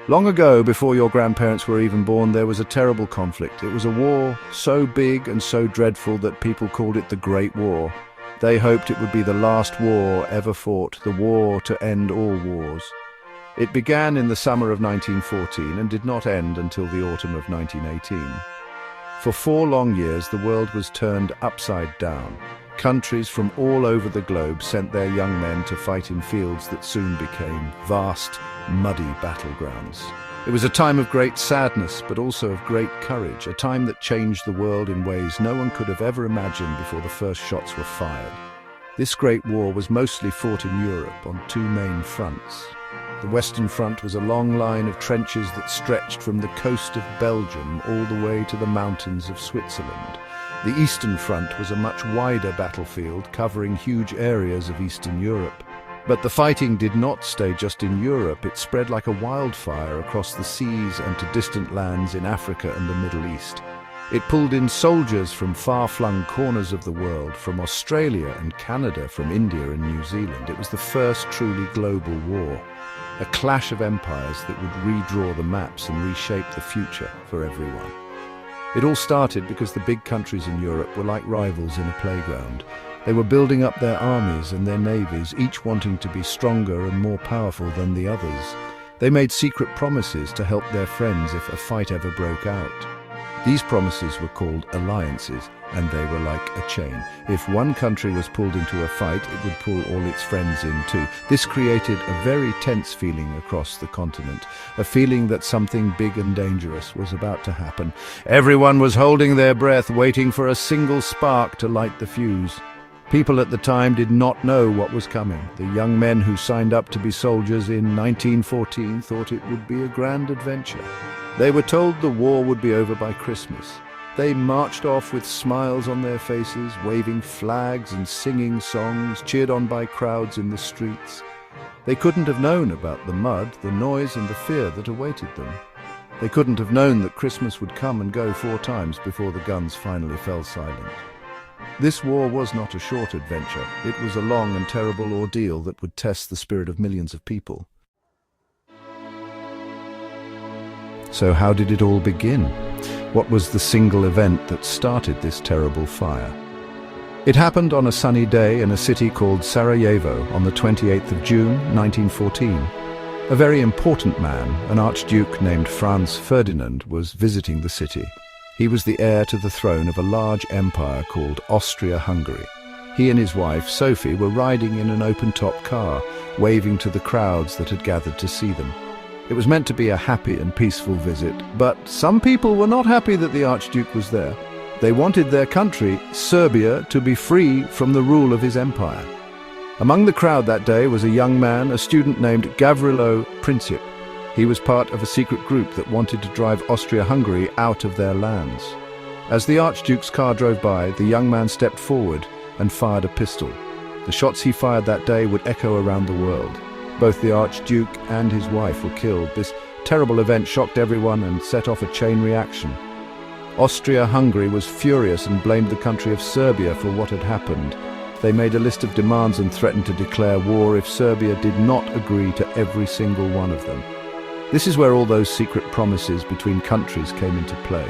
Long ago, before your grandparents were even born, there was a terrible conflict. It was a war so big and so dreadful that people called it the Great War. They hoped it would be the last war ever fought, the war to end all wars. It began in the summer of 1914 and did not end until the autumn of 1918. For 4 long years, the world was turned upside down. Countries from all over the globe sent their young men to fight in fields that soon became vast, muddy battlegrounds. It was a time of great sadness, but also of great courage, a time that changed the world in ways no one could have ever imagined before the first shots were fired. This great war was mostly fought in Europe on 2 main fronts. The Western Front was a long line of trenches that stretched from the coast of Belgium all the way to the mountains of Switzerland. The Eastern Front was a much wider battlefield covering huge areas of Eastern Europe. But the fighting did not stay just in Europe. It spread like a wildfire across the seas and to distant lands in Africa and the Middle East. It pulled in soldiers from far-flung corners of the world, from Australia and Canada, from India and New Zealand. It was the first truly global war, a clash of empires that would redraw the maps and reshape the future for everyone. It all started because the big countries in Europe were like rivals in a playground. They were building up their armies and their navies, each wanting to be stronger and more powerful than the others. They made secret promises to help their friends if a fight ever broke out. These promises were called alliances, and they were like a chain. If one country was pulled into a fight, it would pull all its friends in too. This created a very tense feeling across the continent, a feeling that something big and dangerous was about to happen. Everyone was holding their breath, waiting for a single spark to light the fuse. People at the time did not know what was coming. The young men who signed up to be soldiers in 1914 thought it would be a grand adventure. They were told the war would be over by Christmas. They marched off with smiles on their faces, waving flags and singing songs, cheered on by crowds in the streets. They couldn't have known about the mud, the noise and the fear that awaited them. They couldn't have known that Christmas would come and go 4 times before the guns finally fell silent. This war was not a short adventure. It was a long and terrible ordeal that would test the spirit of millions of people. So how did it all begin? What was the single event that started this terrible fire? It happened on a sunny day in a city called Sarajevo on the 28th of June, 1914. A very important man, an archduke named Franz Ferdinand, was visiting the city. He was the heir to the throne of a large empire called Austria-Hungary. He and his wife, Sophie, were riding in an open-top car, waving to the crowds that had gathered to see them. It was meant to be a happy and peaceful visit, but some people were not happy that the Archduke was there. They wanted their country, Serbia, to be free from the rule of his empire. Among the crowd that day was a young man, a student named Gavrilo Princip. He was part of a secret group that wanted to drive Austria-Hungary out of their lands. As the Archduke's car drove by, the young man stepped forward and fired a pistol. The shots he fired that day would echo around the world. Both the Archduke and his wife were killed. This terrible event shocked everyone and set off a chain reaction. Austria-Hungary was furious and blamed the country of Serbia for what had happened. They made a list of demands and threatened to declare war if Serbia did not agree to every single one of them. This is where all those secret promises between countries came into play.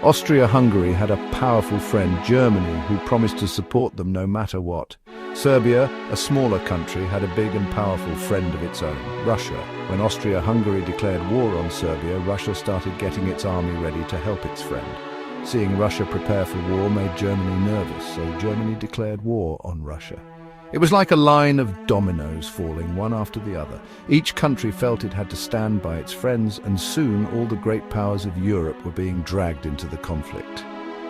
Austria-Hungary had a powerful friend, Germany, who promised to support them no matter what. Serbia, a smaller country, had a big and powerful friend of its own, Russia. When Austria-Hungary declared war on Serbia, Russia started getting its army ready to help its friend. Seeing Russia prepare for war made Germany nervous, so Germany declared war on Russia. It was like a line of dominoes falling one after the other. Each country felt it had to stand by its friends, and soon all the great powers of Europe were being dragged into the conflict.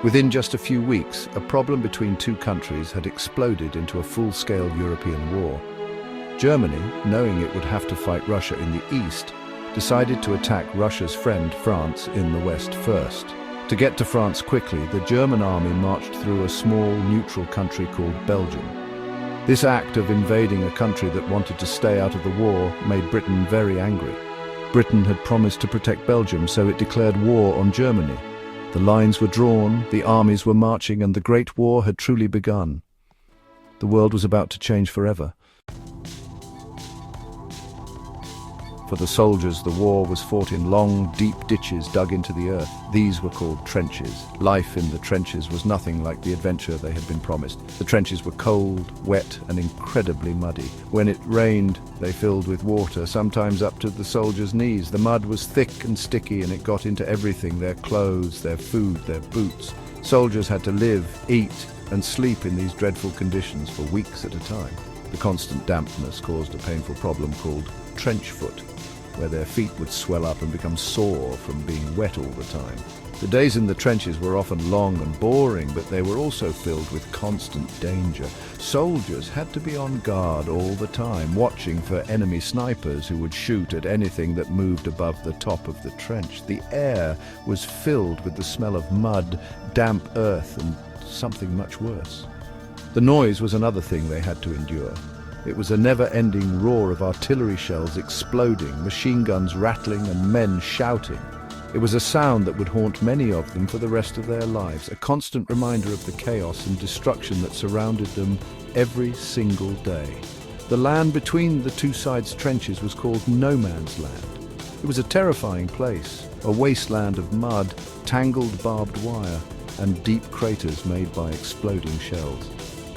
Within just a few weeks, a problem between 2 countries had exploded into a full-scale European war. Germany, knowing it would have to fight Russia in the east, decided to attack Russia's friend France in the west first. To get to France quickly, the German army marched through a small, neutral country called Belgium. This act of invading a country that wanted to stay out of the war made Britain very angry. Britain had promised to protect Belgium, so it declared war on Germany. The lines were drawn, the armies were marching, and the Great War had truly begun. The world was about to change forever. For the soldiers, the war was fought in long, deep ditches dug into the earth. These were called trenches. Life in the trenches was nothing like the adventure they had been promised. The trenches were cold, wet, and incredibly muddy. When it rained, they filled with water, sometimes up to the soldiers' knees. The mud was thick and sticky, and it got into everything: their clothes, their food, their boots. Soldiers had to live, eat, and sleep in these dreadful conditions for weeks at a time. The constant dampness caused a painful problem called trench foot, where their feet would swell up and become sore from being wet all the time. The days in the trenches were often long and boring, but they were also filled with constant danger. Soldiers had to be on guard all the time, watching for enemy snipers who would shoot at anything that moved above the top of the trench. The air was filled with the smell of mud, damp earth, and something much worse. The noise was another thing they had to endure. It was a never-ending roar of artillery shells exploding, machine guns rattling, and men shouting. It was a sound that would haunt many of them for the rest of their lives, a constant reminder of the chaos and destruction that surrounded them every single day. The land between the two sides' trenches was called no man's land. It was a terrifying place, a wasteland of mud, tangled barbed wire, and deep craters made by exploding shells.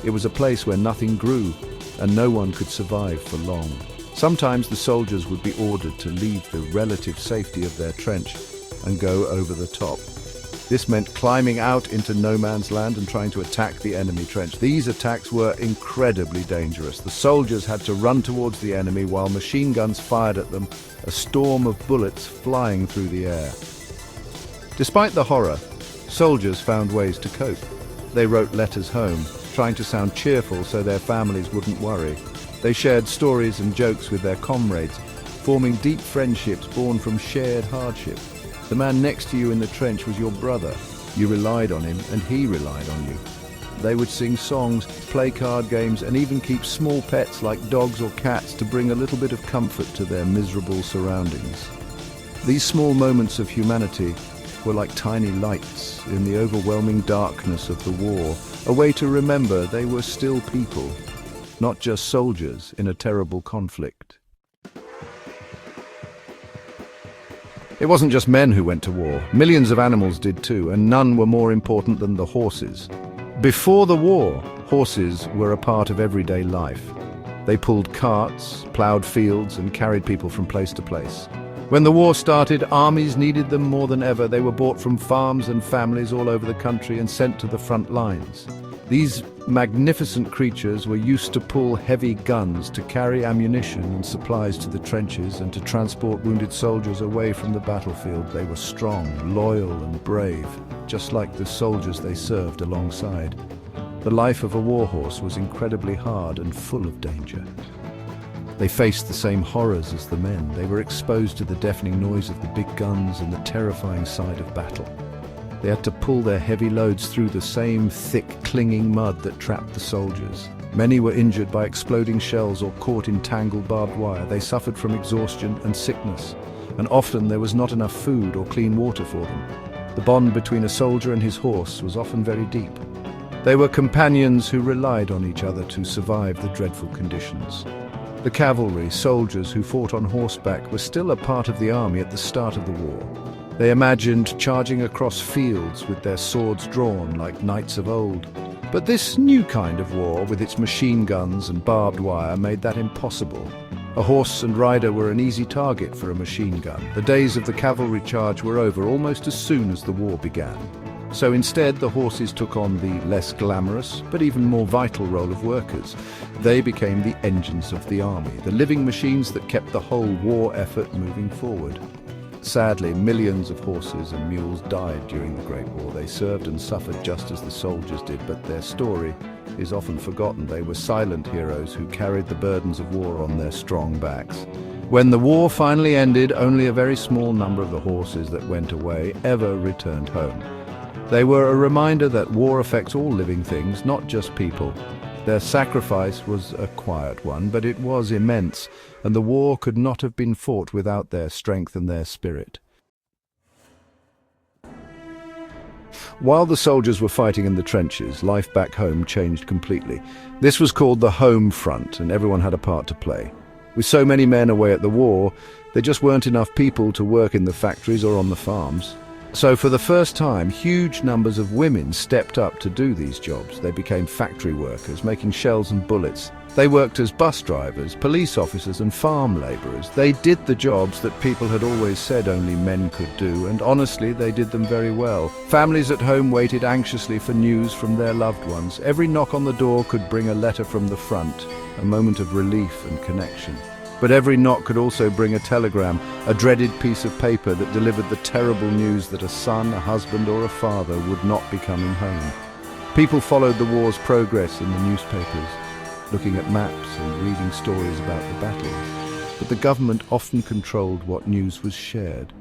It was a place where nothing grew, and no one could survive for long. Sometimes the soldiers would be ordered to leave the relative safety of their trench and go over the top. This meant climbing out into no man's land and trying to attack the enemy trench. These attacks were incredibly dangerous. The soldiers had to run towards the enemy while machine guns fired at them, a storm of bullets flying through the air. Despite the horror, soldiers found ways to cope. They wrote letters home, trying to sound cheerful so their families wouldn't worry. They shared stories and jokes with their comrades, forming deep friendships born from shared hardship. The man next to you in the trench was your brother. You relied on him, and he relied on you. They would sing songs, play card games, and even keep small pets like dogs or cats to bring a little bit of comfort to their miserable surroundings. These small moments of humanity were like tiny lights in the overwhelming darkness of the war, a way to remember they were still people, not just soldiers in a terrible conflict. It wasn't just men who went to war. Millions of animals did too, and none were more important than the horses. Before the war, horses were a part of everyday life. They pulled carts, plowed fields, and carried people from place to place. When the war started, armies needed them more than ever. They were bought from farms and families all over the country and sent to the front lines. These magnificent creatures were used to pull heavy guns, to carry ammunition and supplies to the trenches, and to transport wounded soldiers away from the battlefield. They were strong, loyal, and brave, just like the soldiers they served alongside. The life of a war horse was incredibly hard and full of danger. They faced the same horrors as the men. They were exposed to the deafening noise of the big guns and the terrifying sight of battle. They had to pull their heavy loads through the same thick, clinging mud that trapped the soldiers. Many were injured by exploding shells or caught in tangled barbed wire. They suffered from exhaustion and sickness, and often there was not enough food or clean water for them. The bond between a soldier and his horse was often very deep. They were companions who relied on each other to survive the dreadful conditions. The cavalry, soldiers who fought on horseback, were still a part of the army at the start of the war. They imagined charging across fields with their swords drawn like knights of old. But this new kind of war, with its machine guns and barbed wire, made that impossible. A horse and rider were an easy target for a machine gun. The days of the cavalry charge were over almost as soon as the war began. So instead, the horses took on the less glamorous, but even more vital role of workers. They became the engines of the army, the living machines that kept the whole war effort moving forward. Sadly, millions of horses and mules died during the Great War. They served and suffered just as the soldiers did, but their story is often forgotten. They were silent heroes who carried the burdens of war on their strong backs. When the war finally ended, only a very small number of the horses that went away ever returned home. They were a reminder that war affects all living things, not just people. Their sacrifice was a quiet one, but it was immense, and the war could not have been fought without their strength and their spirit. While the soldiers were fighting in the trenches, life back home changed completely. This was called the home front, and everyone had a part to play. With so many men away at the war, there just weren't enough people to work in the factories or on the farms. So for the first time, huge numbers of women stepped up to do these jobs. They became factory workers, making shells and bullets. They worked as bus drivers, police officers and farm labourers. They did the jobs that people had always said only men could do, and honestly, they did them very well. Families at home waited anxiously for news from their loved ones. Every knock on the door could bring a letter from the front, a moment of relief and connection. But every knock could also bring a telegram, a dreaded piece of paper that delivered the terrible news that a son, a husband or a father would not be coming home. People followed the war's progress in the newspapers, looking at maps and reading stories about the battles. But the government often controlled what news was shared,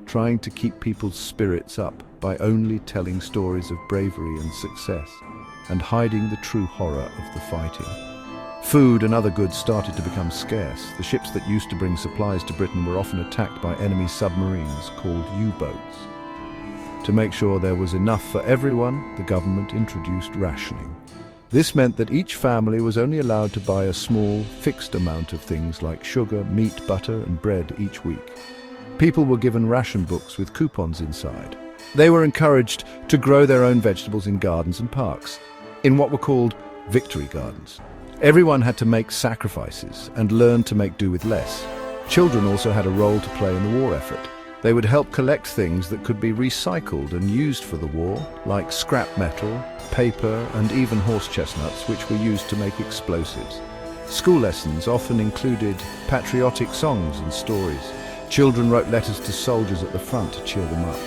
trying to keep people's spirits up by only telling stories of bravery and success, and hiding the true horror of the fighting. Food and other goods started to become scarce. The ships that used to bring supplies to Britain were often attacked by enemy submarines called U-boats. To make sure there was enough for everyone, the government introduced rationing. This meant that each family was only allowed to buy a small, fixed amount of things like sugar, meat, butter and bread each week. People were given ration books with coupons inside. They were encouraged to grow their own vegetables in gardens and parks, in what were called victory gardens. Everyone had to make sacrifices and learn to make do with less. Children also had a role to play in the war effort. They would help collect things that could be recycled and used for the war, like scrap metal, paper and even horse chestnuts, which were used to make explosives. School lessons often included patriotic songs and stories. Children wrote letters to soldiers at the front to cheer them up.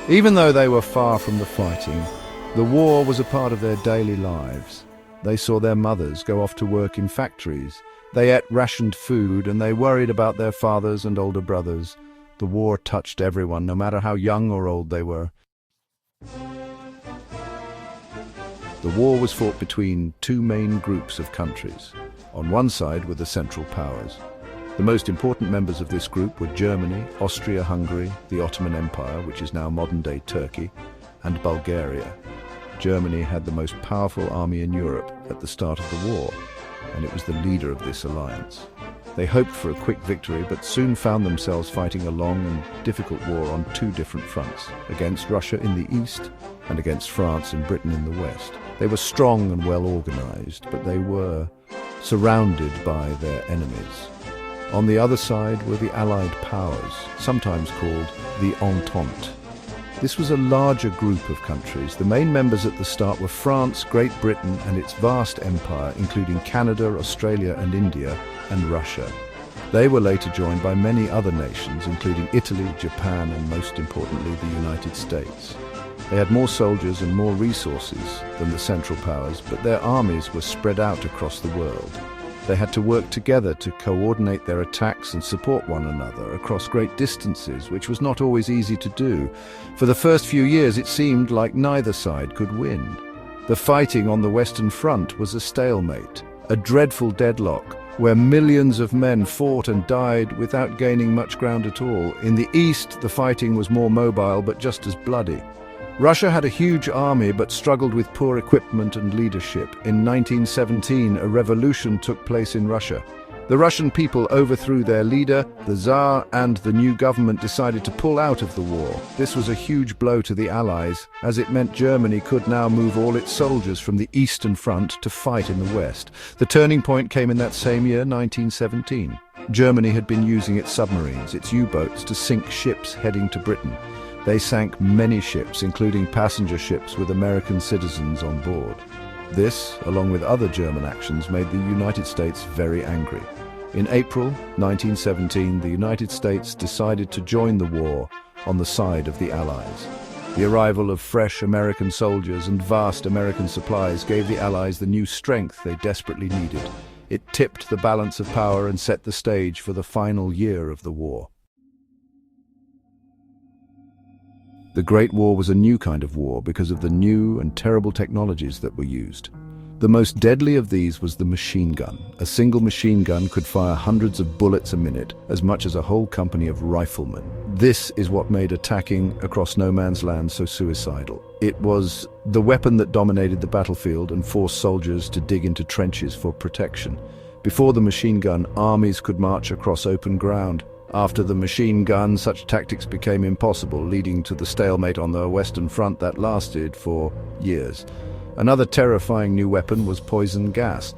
Even though they were far from the fighting, the war was a part of their daily lives. They saw their mothers go off to work in factories. They ate rationed food and they worried about their fathers and older brothers. The war touched everyone, no matter how young or old they were. The war was fought between two main groups of countries. On one side were the Central Powers. The most important members of this group were Germany, Austria-Hungary, the Ottoman Empire, which is now modern-day Turkey, and Bulgaria. Germany had the most powerful army in Europe at the start of the war, and it was the leader of this alliance. They hoped for a quick victory, but soon found themselves fighting a long and difficult war on two different fronts, against Russia in the east and against France and Britain in the west. They were strong and well organized, but they were surrounded by their enemies. On the other side were the Allied powers, sometimes called the Entente. This was a larger group of countries. The main members at the start were France, Great Britain and its vast empire, including Canada, Australia and India, and Russia. They were later joined by many other nations, including Italy, Japan and most importantly the United States. They had more soldiers and more resources than the Central Powers, but their armies were spread out across the world. They had to work together to coordinate their attacks and support one another across great distances, which was not always easy to do. For the first few years it seemed like neither side could win. The fighting on the Western Front was a stalemate, a dreadful deadlock, where millions of men fought and died without gaining much ground at all. In the East, the fighting was more mobile but just as bloody. Russia had a huge army but struggled with poor equipment and leadership. In 1917, a revolution took place in Russia. The Russian people overthrew their leader, the Tsar, and the new government decided to pull out of the war. This was a huge blow to the Allies, as it meant Germany could now move all its soldiers from the Eastern Front to fight in the West. The turning point came in that same year, 1917. Germany had been using its submarines, its U-boats, to sink ships heading to Britain. They sank many ships, including passenger ships with American citizens on board. This, along with other German actions, made the United States very angry. In April 1917, the United States decided to join the war on the side of the Allies. The arrival of fresh American soldiers and vast American supplies gave the Allies the new strength they desperately needed. It tipped the balance of power and set the stage for the final year of the war. The Great War was a new kind of war because of the new and terrible technologies that were used. The most deadly of these was the machine gun. A single machine gun could fire hundreds of bullets a minute, as much as a whole company of riflemen. This is what made attacking across no man's land so suicidal. It was the weapon that dominated the battlefield and forced soldiers to dig into trenches for protection. Before the machine gun, armies could march across open ground. After the machine gun, such tactics became impossible, leading to the stalemate on the Western Front that lasted for years. Another terrifying new weapon was poison gas.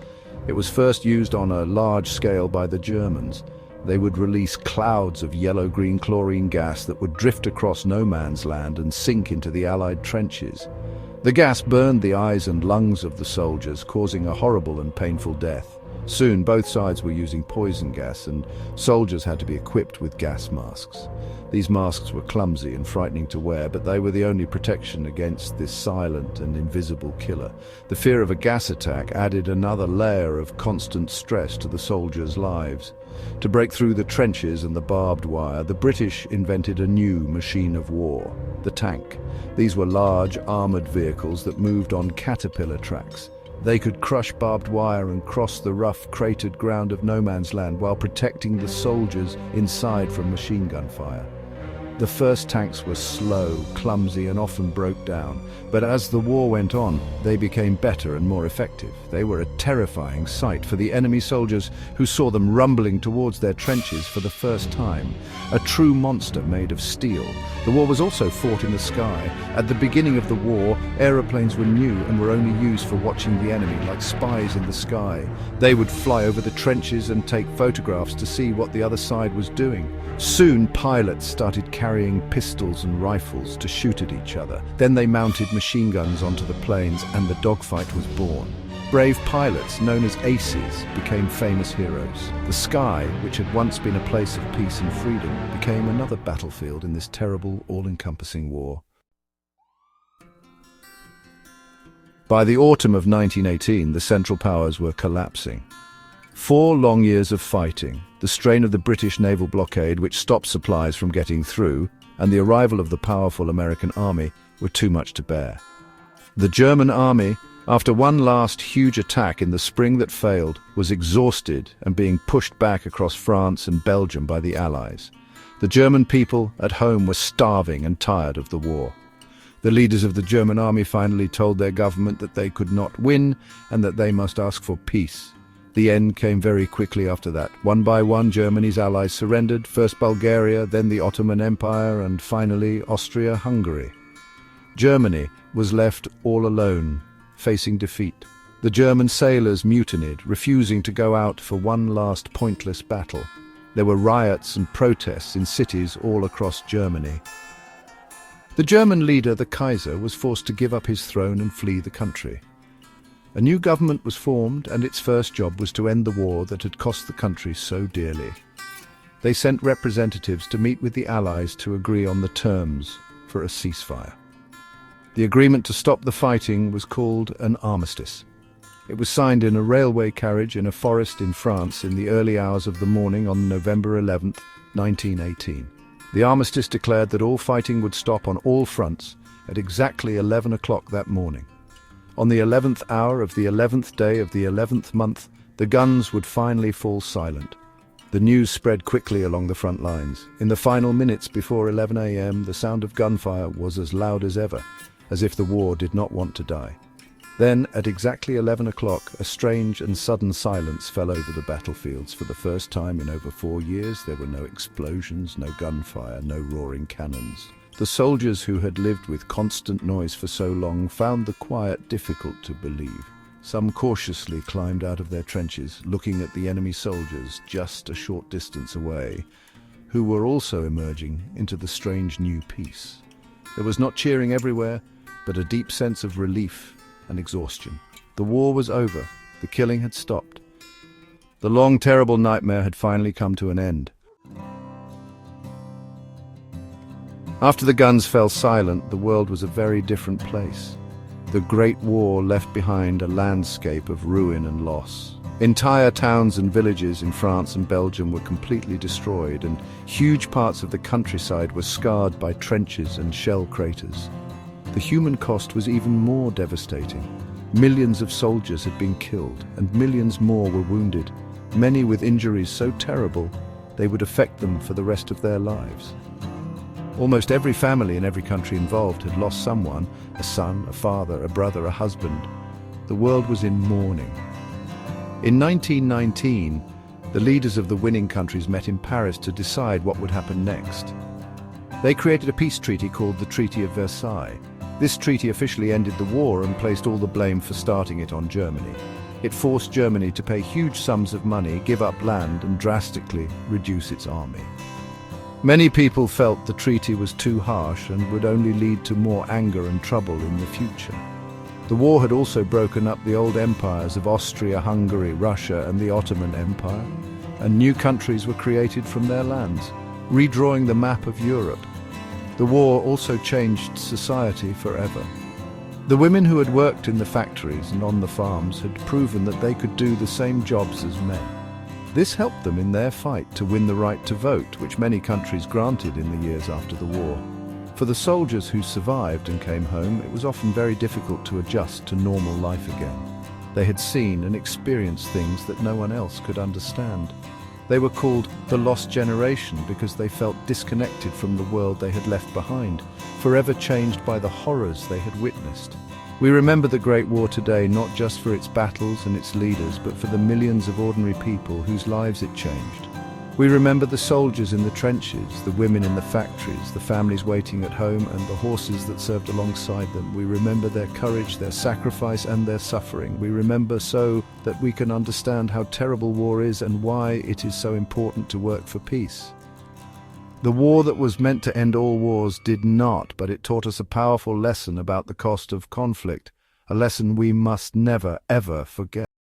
It was first used on a large scale by the Germans. They would release clouds of yellow-green chlorine gas that would drift across no man's land and sink into the Allied trenches. The gas burned the eyes and lungs of the soldiers, causing a horrible and painful death. Soon, both sides were using poison gas, and soldiers had to be equipped with gas masks. These masks were clumsy and frightening to wear, but they were the only protection against this silent and invisible killer. The fear of a gas attack added another layer of constant stress to the soldiers' lives. To break through the trenches and the barbed wire, the British invented a new machine of war, the tank. These were large, armoured vehicles that moved on caterpillar tracks. They could crush barbed wire and cross the rough, cratered ground of no man's land while protecting the soldiers inside from machine gun fire. The first tanks were slow, clumsy, and often broke down, but as the war went on, they became better and more effective. They were a terrifying sight for the enemy soldiers who saw them rumbling towards their trenches for the first time. A true monster made of steel. The war was also fought in the sky. At the beginning of the war, aeroplanes were new and were only used for watching the enemy, like spies in the sky. They would fly over the trenches and take photographs to see what the other side was doing. Soon, pilots started carrying pistols and rifles to shoot at each other. Then they mounted machine guns onto the planes, and the dogfight was born. Brave pilots, known as aces, became famous heroes. The sky, which had once been a place of peace and freedom, became another battlefield in this terrible, all-encompassing war. By the autumn of 1918, the Central Powers were collapsing. 4 long years of fighting, the strain of the British naval blockade, which stopped supplies from getting through, and the arrival of the powerful American army were too much to bear. The German army, after one last huge attack in the spring that failed, was exhausted and being pushed back across France and Belgium by the Allies. The German people at home were starving and tired of the war. The leaders of the German army finally told their government that they could not win and that they must ask for peace. The end came very quickly after that. One by one, Germany's allies surrendered, first Bulgaria, then the Ottoman Empire, and finally Austria-Hungary. Germany was left all alone, facing defeat. The German sailors mutinied, refusing to go out for one last pointless battle. There were riots and protests in cities all across Germany. The German leader, the Kaiser, was forced to give up his throne and flee the country. A new government was formed, and its first job was to end the war that had cost the country so dearly. They sent representatives to meet with the Allies to agree on the terms for a ceasefire. The agreement to stop the fighting was called an armistice. It was signed in a railway carriage in a forest in France in the early hours of the morning on November 11th, 1918. The armistice declared that all fighting would stop on all fronts at exactly 11 o'clock that morning. On the 11th hour of the 11th day of the 11th month, the guns would finally fall silent. The news spread quickly along the front lines. In the final minutes before 11 a.m., the sound of gunfire was as loud as ever, as if the war did not want to die. Then, at exactly 11 o'clock, a strange and sudden silence fell over the battlefields. For the first time in over 4 years, there were no explosions, no gunfire, no roaring cannons. The soldiers who had lived with constant noise for so long found the quiet difficult to believe. Some cautiously climbed out of their trenches, looking at the enemy soldiers just a short distance away, who were also emerging into the strange new peace. There was not cheering everywhere, but a deep sense of relief and exhaustion. The war was over. The killing had stopped. The long, terrible nightmare had finally come to an end. After the guns fell silent, the world was a very different place. The Great War left behind a landscape of ruin and loss. Entire towns and villages in France and Belgium were completely destroyed, and huge parts of the countryside were scarred by trenches and shell craters. The human cost was even more devastating. Millions of soldiers had been killed, and millions more were wounded, many with injuries so terrible they would affect them for the rest of their lives. Almost every family in every country involved had lost someone, a son, a father, a brother, a husband. The world was in mourning. In 1919, the leaders of the winning countries met in Paris to decide what would happen next. They created a peace treaty called the Treaty of Versailles. This treaty officially ended the war and placed all the blame for starting it on Germany. It forced Germany to pay huge sums of money, give up land, and drastically reduce its army. Many people felt the treaty was too harsh and would only lead to more anger and trouble in the future. The war had also broken up the old empires of Austria, Hungary, Russia, and the Ottoman Empire, and new countries were created from their lands, redrawing the map of Europe. The war also changed society forever. The women who had worked in the factories and on the farms had proven that they could do the same jobs as men. This helped them in their fight to win the right to vote, which many countries granted in the years after the war. For the soldiers who survived and came home, it was often very difficult to adjust to normal life again. They had seen and experienced things that no one else could understand. They were called the lost generation because they felt disconnected from the world they had left behind, forever changed by the horrors they had witnessed. We remember the Great War today not just for its battles and its leaders, but for the millions of ordinary people whose lives it changed. We remember the soldiers in the trenches, the women in the factories, the families waiting at home, and the horses that served alongside them. We remember their courage, their sacrifice, and their suffering. We remember so that we can understand how terrible war is and why it is so important to work for peace. The war that was meant to end all wars did not, but it taught us a powerful lesson about the cost of conflict, a lesson we must never, ever forget.